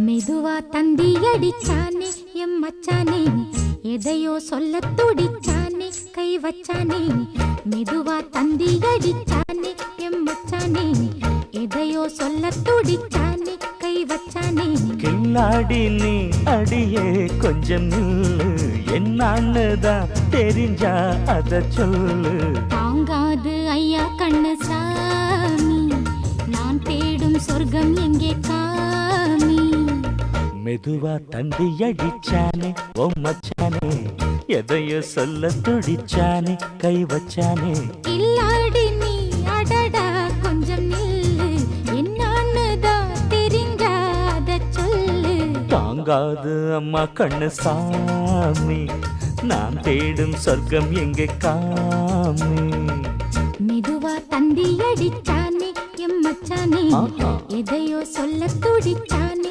மெதுவா தந்தி அடிச்சானே எம் மச்சானே, எதையோ சொல்ல துடிச்சானே கை வச்சானே. மெதுவா தந்தி அடிச்சானே எம் மச்சானே, எதையோ சொல்ல துடிச்சானே கை வச்சானே. கில்லாடி நீ அடியே கொஞ்சம் நில்லு, என்னான்னுதான் தெரிஞ்சா அத சொல்லு. தாங்காது ஐயா கண்ணு சாமி, நான் தேடும் சொர்க்கம் எங்கே காமி. மெதுவா தந்தி அடிச்சானே ஓ மச்சானே, எதையோ சொல்ல துடிச்சானே கை வச்சானே. கில்லாடி நீ அடடா கொஞ்சம் நில்லு, என்னான்னுதான் தெரிஞ்சாத சொல்லு. தாங்காது அம்மா கண்ணு சாமி, நான் தேடும் சொர்க்கம் எங்கே காமி. மெதுவா தந்தி அடிச்சானே எம் மச்சானே, எதையோ சொல்ல துடிச்சானே